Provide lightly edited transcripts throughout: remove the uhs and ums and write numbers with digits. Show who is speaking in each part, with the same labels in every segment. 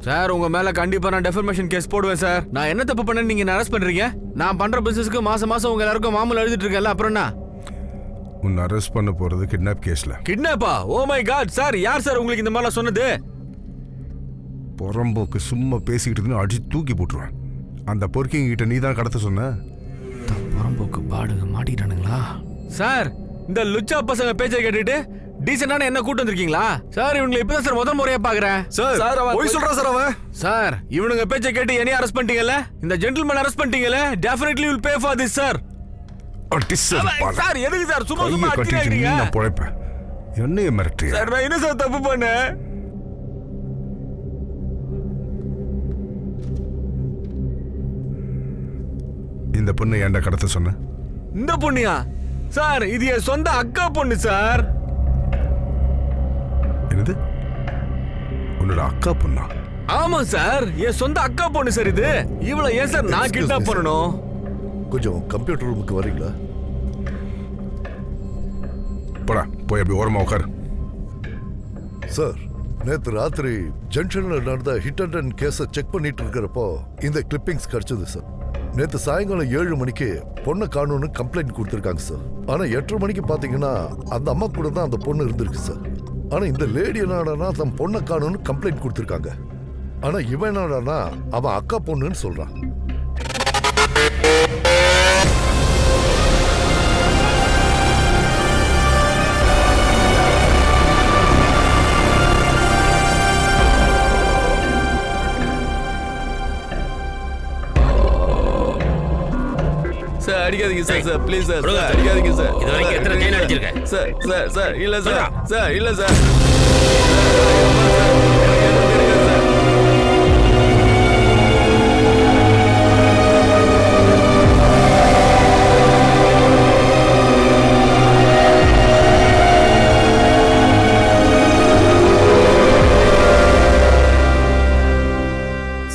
Speaker 1: Sir உங்க மேல கண்டிப்பா நான் டெஃபர்மேஷன் கேஸ் போடுவேன் சார். நான் என்ன தப்பு பண்ணேன்னு நீங்க அரெஸ்ட் பண்றீங்க? நான் பண்ற பிசினஸ்க்கு மாசம் மாசம் உங்க எல்லாருக்கும் மாமூல் எழுதிட்டு இருக்கேன்ல, அப்புறம் என்ன?
Speaker 2: உன்னை அரெஸ்ட் பண்ண போறது கிட்னாப் கேஸ்ல.
Speaker 1: கிட்னாப்பா? ஓ மை காட் சார், யார் சார் உங்களுக்கு இந்த மாதிரிலாம் சொன்னது?
Speaker 2: புறம்போக்கு சும்மா பேசிக்கிட்டு அடிச்சு தூக்கி போட்டுருவேன். அந்த பொறுக்கிங்க கிட்ட நீ தான் கடத்த சொன்ன.
Speaker 1: புறம்போக்கு பாடுங்க மாட்டிக்கிட்டானுங்களா? சார் இந்த லுச்சா பசங்க பேச்சை கேட்டுட்டு டீசென்டான என்ன கூட்டு வந்திருக்கீங்களா சார்? இவங்களை இப்பதான் சார் முதல் முறையா பாக்குறேன்
Speaker 2: சார். போய் சொல்றா சார் அவன்.
Speaker 1: சார் இவனுங்க பேச்சை கேட்டு என்னைய அரெஸ்ட் பண்ணிட்டீங்கல்ல, இந்த ஜென்டில்மேன் அரெஸ்ட் பண்ணிட்டீங்கல்ல, definitely will pay for this sir. Sir எதுக்கு சார் சும்மா சும்மா அடிக்கிறீங்க?
Speaker 2: நான் பொழைப்பேன். என்னைய மிரட்டுறீங்க?
Speaker 1: சார் நான் என்ன சார் தப்பு பண்ணேன்?
Speaker 2: இந்த பொண்ணு ஏன்டா கடத்த சொன்ன?
Speaker 1: இந்த பொண்ணியா சார்? இது என் சொந்த அக்கா பொண்ணு சார்.
Speaker 2: என்னது? உன்னோட அக்கா பொண்ணா?
Speaker 1: ஆமா சார், என் சொந்த அக்கா பொண்ணு சார் இது. இவளை ஏன் சார் நான் கிட்னாப் பண்ணணும்?
Speaker 3: கொஞ்சம் கம்ப்யூட்டர் ரூமுக்கு வரீங்களா?
Speaker 2: போடா, போய் அப்படி ஓரமா உட்காரு.
Speaker 3: சார், நேற்று ராத்திரி ஜங்ஷன்ல நடந்த ஹிட் அண்ட் ரன் கேஸை செக் பண்ணிட்டு இருக்கிறப்போ இந்த கிளிப்பிங்ஸ் கிடைச்சது சார். நேற்று சாயங்காலம் 7 மணிக்கு பொண்ணை காணும்னு கம்ப்ளைண்ட் கொடுத்துருக்காங்க சார். ஆனா 8:30 மணிக்கு பாத்தீங்கன்னா அந்த அம்மா கூட தான் அந்த பொண்ணு இருந்திருக்கு சார். ஆனா இந்த லேடி என்னடானா தன் பொண்ணை காணும்னு கம்ப்ளைண்ட் கொடுத்துருக்காங்க. ஆனா இவன் என்னடானா அவன் அக்கா பொண்ணுன்னு சொல்றான்.
Speaker 1: சார் அடிக்காதீங்க sir, sir please sir, sir அடிக்காதீங்க சார்.
Speaker 4: இது வரைக்கும் எத்தனை கைன் அடிச்சிருக்க?
Speaker 1: சார் சார் சார் இல்ல சார், சார் இல்ல சார்.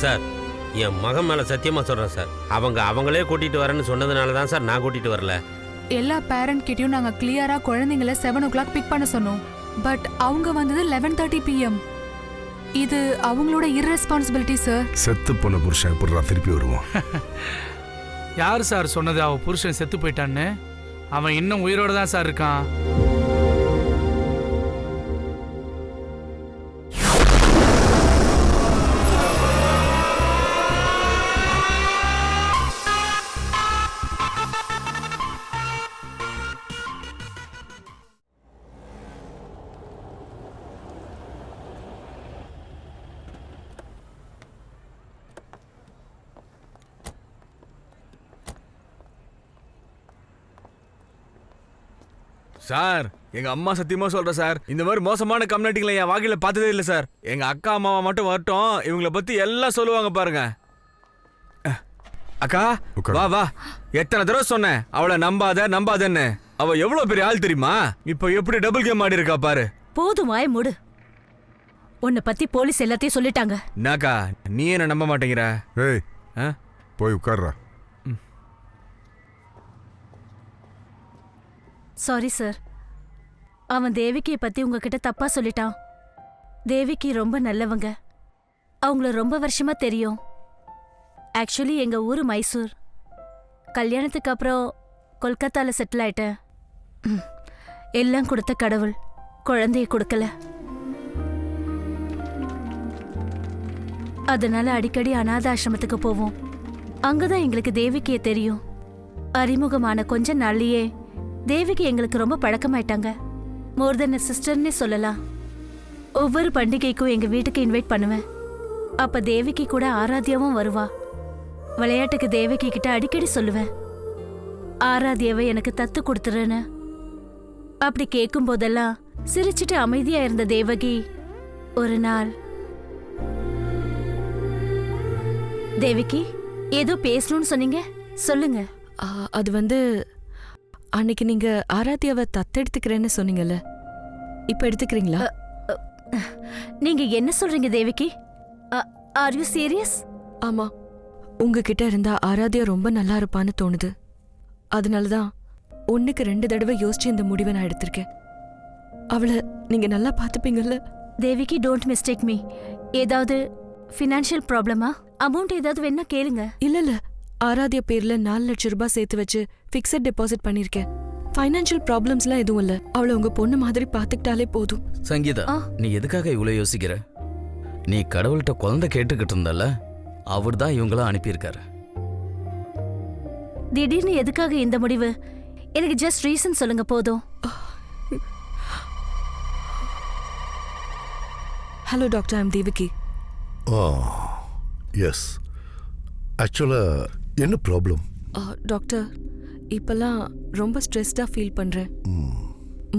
Speaker 4: சார் என் மகன் மேல சத்தியமா சொல்றேன் சார், அவங்களே கூட்டிட்டு வரேன்னு சொன்னதுனால தான் சார் நான் கூட்டிட்டு வரல.
Speaker 5: எல்லா பேரண்ட் கிட்டயும் நாங்க கிளியரா குழந்தைங்களை 7 o'clock பிக் பண்ண சொன்னோம். பட் அவங்க வந்தது 11:30 PM. இது அவங்களோட irresponsibility சார்.
Speaker 2: செத்து போன புருஷன் எப்படிடா திருப்பி வருவான்?
Speaker 6: யார் சார் சொன்னது அவன் புருஷன் செத்து போயிட்டான்னு? அவன் இன்னும் உயிரோட தான் சார் இருக்கான்.
Speaker 1: சார் எங்க அம்மா சத்தியமா சொல்றேன் சார், இந்த மாதிரி மோசமான கம்யூனிட்டிகளை என் வாழ்க்கையில பார்த்ததே இல்லை சார். எங்க அக்கா அம்மாவை மட்டும் வரட்டும், இவங்களை பத்தி எல்லாம் சொல்லுவாங்க பாருங்க. அக்கா வா வா, எத்தனை தடவை சொன்னேன் அவளை நம்பாதன்னு. அவ எவ்வளவு பெரிய ஆள் தெரியுமா? இப்ப எப்படி டபுள் கேம் ஆடி இருக்கா பாரு.
Speaker 7: போதும் வாய மூடு. உன்னை பத்தி போலீஸ் எல்லாத்தையும் சொல்லிட்டாங்க.
Speaker 1: நாக்கா நீ என்ன நம்ப மாட்டேங்கிற?
Speaker 2: ஏய் போய் உட்கார்றா.
Speaker 7: சாரி சார், அவன் தேவிகியை பத்தி உங்ககிட்ட தப்பா சொல்லிட்டான். தேவிகி ரொம்ப நல்லவங்க, அவங்கள ரொம்ப வருஷமா தெரியும். ஆக்சுவலி எங்க ஊரு மைசூர். கல்யாணத்துக்கு அப்புறம் கொல்கத்தால செட்டில் ஆயிட்டேன். எல்லாம் கொடுத்த கடவுள் குழந்தைய கொடுக்கல. அதனால அடிக்கடி அநாத ஆசிரமத்துக்கு போவோம். அங்கதான் எங்களுக்கு தேவிகியை தெரியும். அறிமுகமான கொஞ்ச நாள்லயே தேவிகி எங்களுக்கு ரொம்ப பழக்கமாயிட்டாங்க. மோர் தென் சிஸ்டர்னே சொல்லலாம். ஒவ்வொரு பண்டிகைக்கும் எங்க வீட்டுக்கு இன்வைட் பண்ணுவேன். அப்ப தேவிகி கூட ஆராத்யாவும் வருவா. விளையாட்டுக்கு தேவிகி கிட்ட அடிக்கடி சொல்லுவேன், ஆராத்யாவை எனக்கு தத்து கொடுத்துருன்னு. அப்படி கேட்கும் போதெல்லாம் சிரிச்சிட்டு அமைதியா இருந்த தேவகி ஒரு நாள், தேவிகி ஏதோ பேசணும்னு சொன்னீங்க, சொல்லுங்க.
Speaker 8: அது அன்னைக்கு நீங்க ஆராத்யாவை தத்தெடுத்துக்கிறேன்னு சொன்னீங்கல்ல, இப்ப எடுத்துக்கிறீங்களா?
Speaker 7: நீங்க என்ன சொல்றீங்க தேவிகி? Are you serious?
Speaker 8: ஆமா, உங்ககிட்ட இருந்தா ஆராத்யா ரொம்ப நல்லா இருப்பான்னு தோணுது. அதனாலதான் 1க்கு 2 தடவை யோசிச்சு இந்த முடிவை நான் எடுத்திருக்கேன். அவளை நீங்க நல்லா பாத்துப்பீங்கல்ல?
Speaker 7: தேவிகி டோன்ட் மிஸ்டேக் மீ. ஏதாவது ஃபினான்ஷியல் ப்ராப்ளமா? அமௌண்ட் ஏதாவது வேணா கேளுங்க.
Speaker 8: இல்ல ஆராத்யா பேர்ல 4 லட்சம் ரூபாய் சேர்த்து வச்சு ஃபிக்ஸட் டெபாசிட் பண்ணிருக்கேன். ஃபைனான்ஷியல் ப்ராப்ளம்ஸ்லாம் எதுவும் இல்ல. அவளை உங்க பொண்ணு மாதிரி பாத்துக்கிட்டாலே போதும்.
Speaker 9: சங்கீதா, நீ எதுக்காக இவ்வளவு யோசிக்கிற? நீ கடவுள்கிட்ட குழந்தை கேட்டுக்கிட்டு இருந்தல்ல, அவர் தான் இவங்கள அனுப்பியிருக்காரு.
Speaker 7: திடீர்னு எதுக்காக இந்த முடிவு? எனக்கு ஜஸ்ட் ரீசன் சொல்லுங்க போதும்.
Speaker 8: Hello doctor, I'm Devaki.
Speaker 3: Yes, ஆக்சுவலாக என்ன ப்ராப்ளம்?
Speaker 8: டாக்டர், இப்பெல்லாம் ரொம்ப ஸ்ட்ரெஸ்டாக ஃபீல் பண்ணுறேன்.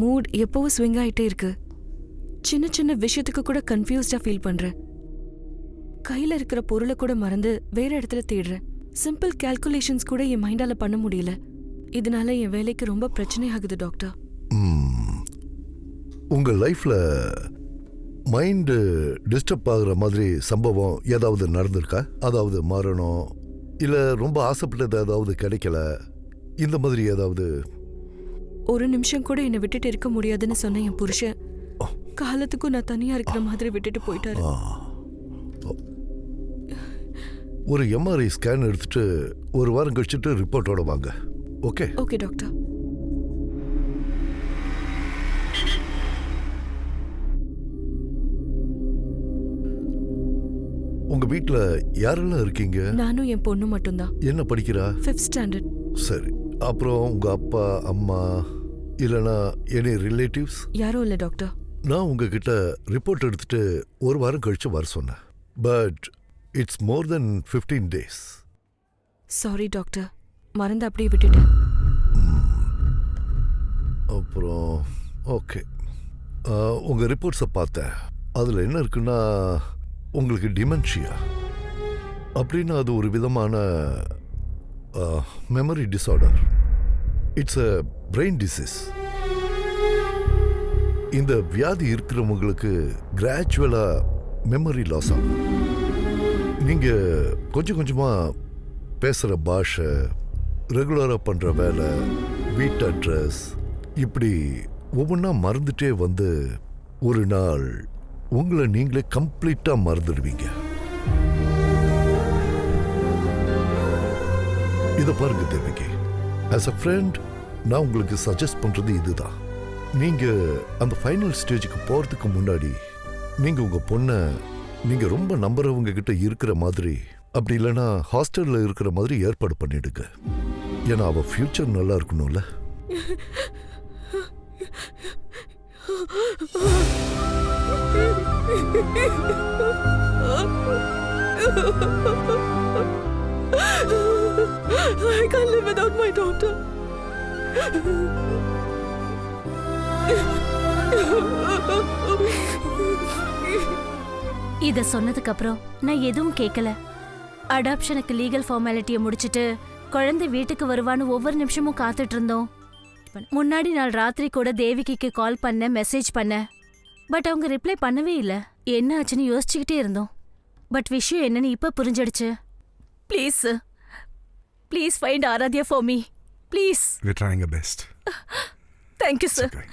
Speaker 8: மூட் எப்பவும் ஸ்விங் ஆகிட்டே இருக்கு. சின்ன சின்ன விஷயத்துக்கு கூட கன்ஃபியூஸ்டாக ஃபீல் பண்ணுறேன். கையில் இருக்கிற பொருளை கூட மறந்து வேற இடத்துல தேடுறேன். சிம்பிள் கால்குலேஷன்ஸ் கூட என் மைண்டால் பண்ண முடியல. இதனால என் வேலைக்கு ரொம்ப பிரச்சனை ஆகுது டாக்டர்.
Speaker 3: உங்கள் லைஃப்பில் மைண்டு டிஸ்டர்ப் ஆகுற மாதிரி சம்பவம் ஏதாவது நடந்திருக்கா? அதாவது மரணம், இல்லை ரொம்ப ஆசைப்பட்டது ஏதாவது கிடைக்கல, இந்த மாதிரி ஏதாவது?
Speaker 8: ஒரு நிமிஷம் கூட என்னை விட்டுட்டு இருக்க முடியாதுன்னு சொன்ன என் புருஷன் காலத்துக்கும் நான் தனியாக இருக்கிற மாதிரி விட்டுட்டு போயிட்டாரு.
Speaker 3: ஒரு எம்ஆர்ஐ ஸ்கேன் எடுத்துட்டு ஒரு வாரம் கழிச்சுட்டு ரிப்போர்ட்டோட வாங்க. ஓகே?
Speaker 8: Okay doctor.
Speaker 3: உங்க வீட்டில் யாரெல்லாம் இருக்கீங்க?
Speaker 8: நானும் என் பொண்ணு மட்டும்தான்.
Speaker 3: என்ன படிக்கிறா?
Speaker 8: 5th standard.
Speaker 3: சரி, அப்புறம் உங்க அப்பா அம்மா இல்லைனா எனி ரிலேட்டிவ்ஸ்?
Speaker 8: யாரும் இல்லை டாக்டர்.
Speaker 3: நான் உங்ககிட்ட ரிப்போர்ட் எடுத்துட்டு ஒரு வாரம் கழிச்சு வர சொன்னேன். But it's more then 15 days.
Speaker 8: Sorry doctor, மறந்து அப்படியே விட்டுட்டேன்.
Speaker 3: அப்புறம் ஓகே, உங்கள் ரிப்போர்ட்ஸை பார்த்தேன். அதில் என்ன இருக்குன்னா, உங்களுக்கு டிமென்ஷியா அப்படின்னா அது ஒரு விதமான memory disorder. It's a brain disease. இந்த வியாதி இருக்கிறவங்களுக்கு கிராஜுவலாக மெமரி லாஸ் ஆகும். நீங்கள் கொஞ்சம் கொஞ்சமாக பேசுகிற பாஷை, ரெகுலராக பண்ணுற வேலை, வீட்டு அட்ரஸ், இப்படி ஒவ்வொன்றா மறந்துட்டே வந்து ஒரு நாள் உங்களை நீங்களே கம்ப்ளீட்டாக மறந்துடுவீங்க. இதை பாருங்க தேவகி, ஆஸ் அ ஃப்ரெண்ட் நான் உங்களுக்கு சஜஸ்ட் பண்ணுறது இதுதான். நீங்கள் அந்த ஃபைனல் ஸ்டேஜுக்கு போகிறதுக்கு முன்னாடி நீங்கள் உங்கள் பொண்ணை நீங்கள் ரொம்ப நம்புறவங்க கிட்ட இருக்கிற மாதிரி, அப்படி இல்லைன்னா ஹாஸ்டலில் இருக்கிற மாதிரி ஏற்பாடு பண்ணிடுங்க. ஏன்னா அவள் ஃப்யூச்சர் நல்லா இருக்கணும்ல.
Speaker 8: I can't live without my daughter.
Speaker 7: இத சொன்னதுக்கு அப்புறம் நான் எதுவும் கேட்கல. அடாப்ஷனுக்கு லீகல் ஃபார்மாலிட்டியை முடிச்சிட்டு குழந்தை வீட்டுக்கு வருவான்னு ஒவ்வொரு நிமிஷமும் காத்துட்டு இருந்தோம். முன்னாடி நாள் ராத்திரி கூட தேவிகிக்கு கால் பண்ண, மெசேஜ் பண்ண. பட் அவங்க ரிப்ளை பண்ணவே இல்லை. என்ன ஆச்சுன்னு யோசிச்சுக்கிட்டே இருந்தோம். பட் விஷயம் என்னன்னு இப்ப புரிஞ்சிடுச்சு. Please sir, please find Aradhya for me, please.
Speaker 2: We're trying our best.
Speaker 7: Thank you sir.
Speaker 2: Okay.